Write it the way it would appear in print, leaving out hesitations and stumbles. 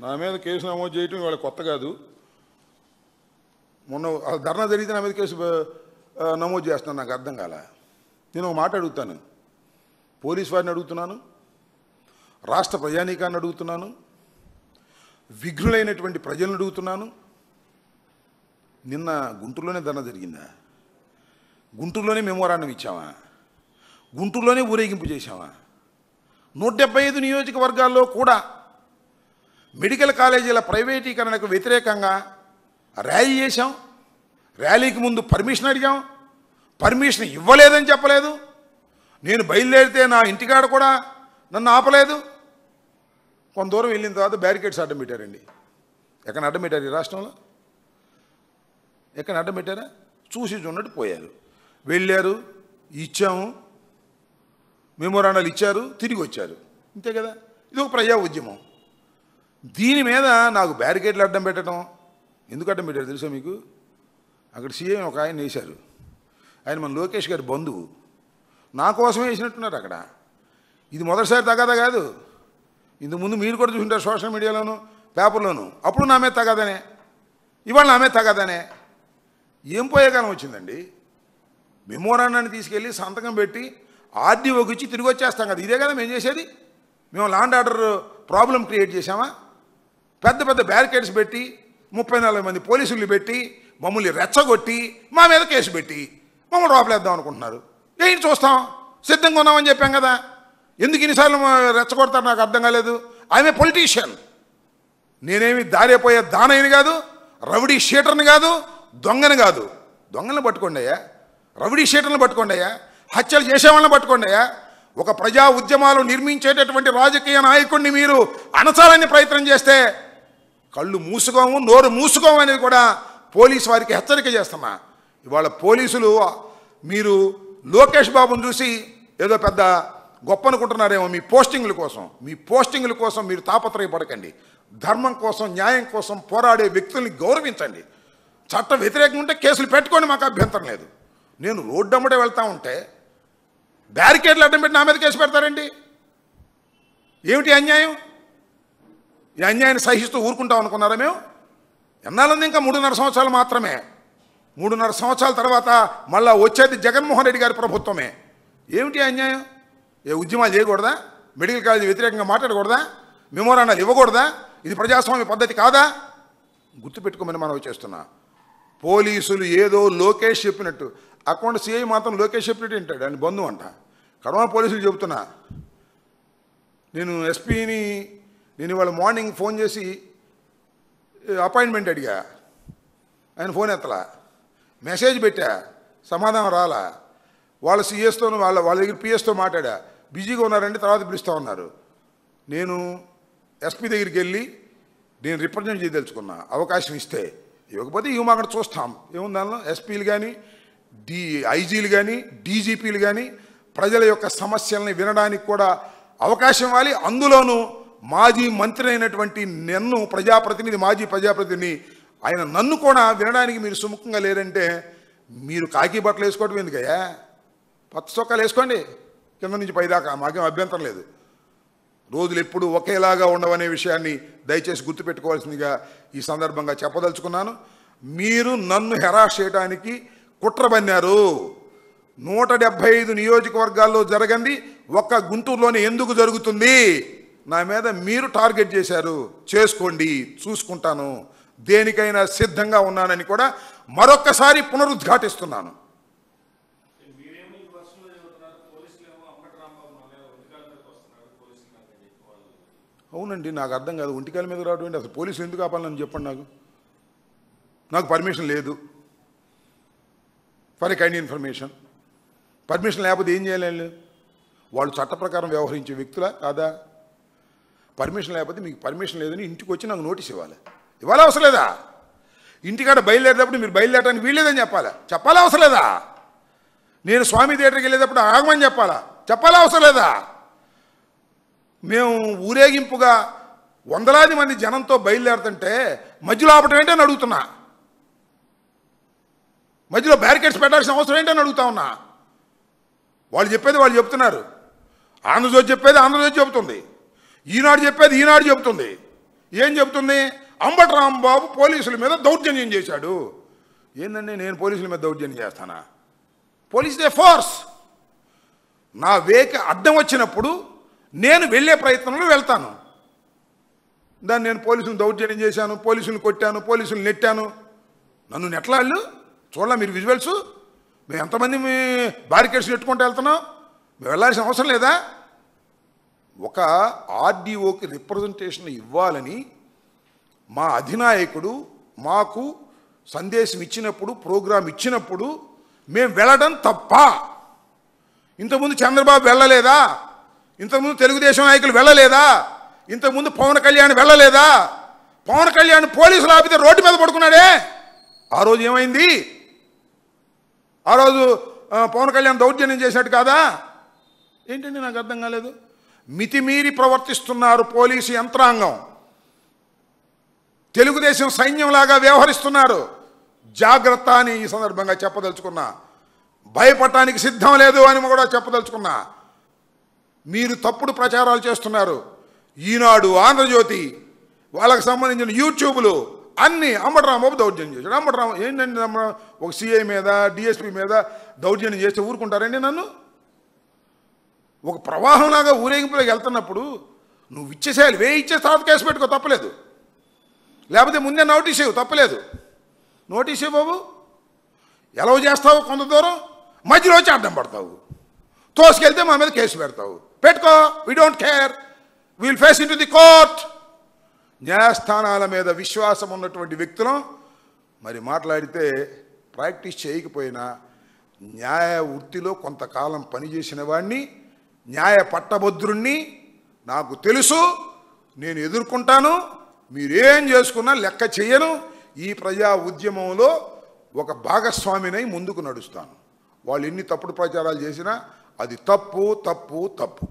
నా మీద కేసు నమోదు చేయటం వాళ్ళ కొత్త కాదు. మొన్న ధర్నా జరిగితే నా మీద కేసు నమోదు చేస్తున్నాను. నాకు అర్థం కాల. నేను ఒక మాట అడుగుతాను, పోలీస్ వారిని అడుగుతున్నాను, రాష్ట్ర ప్రజానీకాన్ని అడుగుతున్నాను, విఘ్నులైనటువంటి ప్రజలను అడుగుతున్నాను. నిన్న గుంటూరులోనే ధర్నా జరిగిందా? గుంటూరులోనే మెమోరాండం ఇచ్చామా? గుంటూరులోనే ఊరేగింపు చేశామా? 175 నియోజకవర్గాల్లో కూడా మెడికల్ కాలేజీల ప్రైవేటీకరణకు వ్యతిరేకంగా ర్యాలీ చేశాం. ర్యాలీకి ముందు పర్మిషన్ అడిగాం, పర్మిషన్ ఇవ్వలేదని చెప్పలేదు. నేను బయలుదేరితే నా ఇంటికాడ కూడా నన్ను ఆపలేదు. కొంత దూరం వెళ్ళిన తర్వాత బ్యారికేడ్స్ అడ్డం పెట్టారండి. ఎక్కడ అడ్డం పెట్టారు? ఈ రాష్ట్రంలో ఎక్కడ అడ్డం పెట్టారా? చూసి చూడట్టు పోయారు. వెళ్ళారు, ఇచ్చాము, మెమోరాండాలు ఇచ్చారు, తిరిగి వచ్చారు. అంతే కదా. ఇది ఒక ప్రజా ఉద్యమం. దీని మీద నాకు బ్యారికేడ్లు అడ్డం పెట్టడం ఎందుకు అడ్డం పెట్టారు తెలుసా మీకు? అక్కడ సీఎం ఒక ఆయన వేశారు. ఆయన మన లోకేష్ గారి బంధువు. నా కోసమే వేసినట్టున్నారు అక్కడ. ఇది మొదటిసారి తగాదా కాదు. ఇంతకుముందు మీరు కూడా చూసుంటారు సోషల్ మీడియాలోను, పేపర్లోను. అప్పుడు నా మీద తగాదనే, ఇవాళ నా మీద తగాదనే. ఏం పోయే కాలం వచ్చిందండి? మెమోరాండాన్ని తీసుకెళ్ళి సంతకం పెట్టి ఆర్డీఓకి ఇచ్చి తిరిగి వచ్చేస్తాం కదా. ఇదే కదా మేము చేసేది. మేము ల్యాండ్ ఆర్డర్ ప్రాబ్లం క్రియేట్ చేశామా? పెద్ద పెద్ద బ్యారికేడ్స్ పెట్టి 30-40 మంది పోలీసులు పెట్టి మమ్మల్ని రెచ్చగొట్టి మా మీద కేసు పెట్టి మమ్మల్ని లోపలేద్దాం అనుకుంటున్నారు. ఏంటి చూస్తాం, సిద్ధంగా ఉన్నామని చెప్పాం కదా. ఎందుకు ఇన్నిసార్లు రెచ్చగొడతారు నాకు అర్థం కాలేదు. ఆమె పొలిటీషియన్. నేనేమి దారిపోయే దానయ్యని కాదు, రౌడీ షీటర్ని కాదు, దొంగని కాదు. దొంగలను పట్టుకోండి అయ్యా, రౌడీ షీటర్లను పట్టుకోండి అయ్యా, హత్యలు చేసేవాళ్ళని పట్టుకోండి అయ్యా. ఒక ప్రజా ఉద్యమాలు నిర్మించేటటువంటి రాజకీయ నాయకుడిని మీరు అణచాలని ప్రయత్నం చేస్తే కళ్ళు మూసుకోము, నోరు మూసుకోము అనేది కూడా పోలీసు వారికి హెచ్చరిక చేస్తున్నా. ఇవాళ పోలీసులు మీరు లోకేష్ బాబుని చూసి ఏదో పెద్ద గొప్ప అనుకుంటున్నారేమో. మీ పోస్టింగుల కోసం మీరు తాపత్రయపడకండి. ధర్మం కోసం, న్యాయం కోసం పోరాడే వ్యక్తుల్ని గౌరవించండి. చట్ట వ్యతిరేకంగా ఉంటే కేసులు పెట్టుకోండి, మాకు అభ్యంతరం లేదు. నేను రోడ్డు అమ్మడే వెళ్తా ఉంటే బ్యారికేడ్లు అడ్డం పెట్టి నా మీద కేసు పెడతారండి. ఏమిటి అన్యాయం? ఈ అన్యాయాన్ని సహిస్తూ ఊరుకుంటాం అనుకున్నారా మేము? ఎన్నాళ్ళంది? ఇంకా 3.5 సంవత్సరాలు మాత్రమే. 3.5 సంవత్సరాల తర్వాత మళ్ళా వచ్చేది జగన్మోహన్ రెడ్డి గారి ప్రభుత్వమే. ఏమిటి అన్యాయం? ఏ ఉద్యమాలు చేయకూడదా? మెడికల్ కాలేజీ వ్యతిరేకంగా మాట్లాడకూడదా? మెమోరాండాలు ఇవ్వకూడదా? ఇది ప్రజాస్వామ్య పద్ధతి కాదా? గుర్తుపెట్టుకోమని మనం చేస్తున్నా. పోలీసులు ఏదో లోకేష్ చెప్పినట్టు, అకౌంట్ సిఐ మాత్రం లోకేష్ చెప్పినట్టు వింటాడు. అని బంధువు అంట. కడమ పోలీసులు చెబుతున్నా. నేను ఎస్పీని ఇవాళ మార్నింగ్ ఫోన్ చేసి అపాయింట్మెంట్ అడిగా, ఆయన ఫోన్ ఎత్తలా. మెసేజ్ పెట్టా, సమాధానం రాలా. వాళ్ళ సిఎస్తో వాళ్ళ దగ్గర పిఎస్తో మాట్లాడా, బిజీగా ఉన్నారంటే తర్వాత పిలుస్తూ ఉన్నారు. నేను ఎస్పీ దగ్గరికి వెళ్ళి నేను రిప్రజెంట్ చేయదలుచుకున్నా. అవకాశం ఇస్తే, ఇవ్వకపోతే ఇవి అక్కడ చూస్తాం. ఏముంది దానిలో? ఎస్పీలు కానీ, ఐజీలు కానీ, డీజీపీలు కానీ ప్రజల యొక్క సమస్యల్ని వినడానికి కూడా అవకాశం ఇవ్వాలి. అందులోనూ మాజీ మంత్రి అయినటువంటి నన్ను మాజీ ప్రజాప్రతినిధి ఆయన నన్ను కూడా వినడానికి మీరు సుముఖంగా లేరంటే మీరు కాకి బట్టలు వేసుకోవటం ఎందుకయ్యా? పచ్చ చొక్కాలు వేసుకోండి కింద నుంచి పైదాకా, మాకేం అభ్యంతరం లేదు. రోజులు ఎప్పుడు ఒకేలాగా ఉండవనే విషయాన్ని దయచేసి గుర్తుపెట్టుకోవాల్సిందిగా ఈ సందర్భంగా చెప్పదలుచుకున్నాను. మీరు నన్ను హెరాస్ చేయడానికి కుట్ర పన్నారు. 175 నియోజకవర్గాల్లో జరగంది ఒక్క గుంటూరులోనే ఎందుకు జరుగుతుంది? నా మీద మీరు టార్గెట్ చేశారు. చేసుకోండి, చూసుకుంటాను. దేనికైనా సిద్ధంగా ఉన్నానని కూడా మరొక్కసారి పునరుద్ఘాటిస్తున్నాను. అవునండి, నాకు అర్థం కాదు. ఒంటికాల మీద రావడం ఏంటి? అసలు పోలీసులు ఎందుకు ఆపాలని చెప్పండి. నాకు పర్మిషన్ లేదు. For a kind information. Permission లేకపోతే ఏం చేయాలి? వాళ్ళు చట్ట ప్రకారం వ్యవహరించే వ్యక్తులా కాదా? పర్మిషన్ లేకపోతే మీకు పర్మిషన్ లేదని ఇంటికి వచ్చి నాకు నోటీస్ ఇవ్వాలి అవసరం లేదా? ఇంటికాడ బయలుదేరేటప్పుడు మీరు బయలుదేరడానికి వీల్లేదని చెప్పాలా అవసరం లేదా? నేను స్వామి థియేటర్కి వెళ్ళేటప్పుడు ఆగమని చెప్పాలా అవసరం లేదా? మేము ఊరేగింపుగా వందలాది మంది జనంతో బయలుదేరుతుంటే మధ్యలో ఆపటం ఏంటని అడుగుతున్నా. మధ్యలో బ్యారికేడ్స్ పెట్టాల్సిన అవసరం ఏంటని అడుగుతా ఉన్నా. వాళ్ళు చెప్పేది వాళ్ళు చెప్తున్నారు. ఆంధ్రజ్యోతి చెప్పేది ఆంధ్రజ్యోతి చెబుతుంది. ఈనాడు చెప్పేది ఈనాడు చెబుతుంది. ఏం చెబుతుంది? అంబటి రాంబాబు పోలీసుల మీద దౌర్జన్యం చేశాడు. ఏందండి, నేను పోలీసుల మీద దౌర్జన్యం చేస్తానా? Police they force. నా వేకి అడ్డం వచ్చినప్పుడు నేను వెళ్ళే ప్రయత్నంలో వెళ్తాను. దాన్ని నేను పోలీసులను దౌర్జన్యం చేశాను, పోలీసులను కొట్టాను, పోలీసులు నెట్టాను. నన్ను నెట్లాళ్ళు చూడాల మీరు విజువల్స్. మేము ఎంతమంది మీ బారికేడ్స్ నెట్టుకుంటూ వెళ్తున్నాం? మేము వెళ్ళాల్సిన అవసరం లేదా? ఒక ఆర్డీఓకి రిప్రజెంటేషన్ ఇవ్వాలని మా అధినాయకుడు మాకు సందేశం ఇచ్చినప్పుడు, ప్రోగ్రాం ఇచ్చినప్పుడు మేము వెళ్ళడం తప్ప? ఇంతకుముందు చంద్రబాబు వెళ్ళలేదా? ఇంతకుముందు తెలుగుదేశం నాయకులు వెళ్ళలేదా? ఇంతకుముందు పవన్ కళ్యాణ్ వెళ్ళలేదా? పవన్ కళ్యాణ్ పోలీసులు ఆపితే రోడ్డు మీద పడుకున్నాడే. ఆ రోజు ఏమైంది? ఆ రోజు పవన్ కళ్యాణ్ దౌర్జన్యం చేసినట్టు కాదా? ఏంటండి, నాకు అర్థం కాలేదు. మితిమీరి ప్రవర్తిస్తున్నారు పోలీసు యంత్రాంగం. తెలుగుదేశం సైన్యంలాగా వ్యవహరిస్తున్నారు. జాగ్రత్త అని ఈ సందర్భంగా చెప్పదలుచుకున్నా. భయపడటానికి సిద్ధం లేదు అని కూడా చెప్పదలుచుకున్నా. మీరు తప్పుడు ప్రచారాలు చేస్తున్నారు. ఈనాడు, ఆంధ్రజ్యోతి, వాళ్ళకి సంబంధించిన యూట్యూబ్లు అన్నీ అంబటి రాంబాబు దౌర్జన్యం చేశాడు. అంబటి రాంబాబు ఏంటండి, ఒక సిఐ మీద, డిఎస్పీ మీద దౌర్జన్యం చేస్తే ఊరుకుంటారండి? నన్ను ఒక ప్రవాహంలాగా ఊరేగింపులోకి వెళ్తున్నప్పుడు నువ్వు ఇచ్చేసేయాలి. ఇచ్చేసి తర్వాత కేసు పెట్టుకో, తప్పలేదు. లేకపోతే ముందే నోటీస్ ఇవ్వు, తప్పలేదు. నోటీస్ ఇవ్వు బాబు. ఎలా చేస్తావు? కొంత దూరం మధ్యలో వచ్చి అడ్డం పడతావు, తోసుకెళ్తే మా మీద కేసు పెడతావు. పెట్టుకో, we don't care, will face in to the court. న్యాయస్థానాల మీద విశ్వాసం ఉన్నటువంటి వ్యక్తులం మరి మాట్లాడితే ప్రాక్టీస్ చేయకపోయినా న్యాయ వృత్తిలో కొంతకాలం పనిచేసిన వాడిని, న్యాయ పట్టభద్రుణ్ణి, నాకు తెలుసు, నేను ఎదుర్కొంటాను. మీరేం చేసుకున్నా లెక్క చెయ్యను. ఈ ప్రజా ఉద్యమంలో ఒక భాగస్వామినై ముందుకు నడుస్తాను. వాళ్ళు ఎన్ని తప్పుడు ప్రచారాలు చేసినా అది తప్పు తప్పు తప్పు.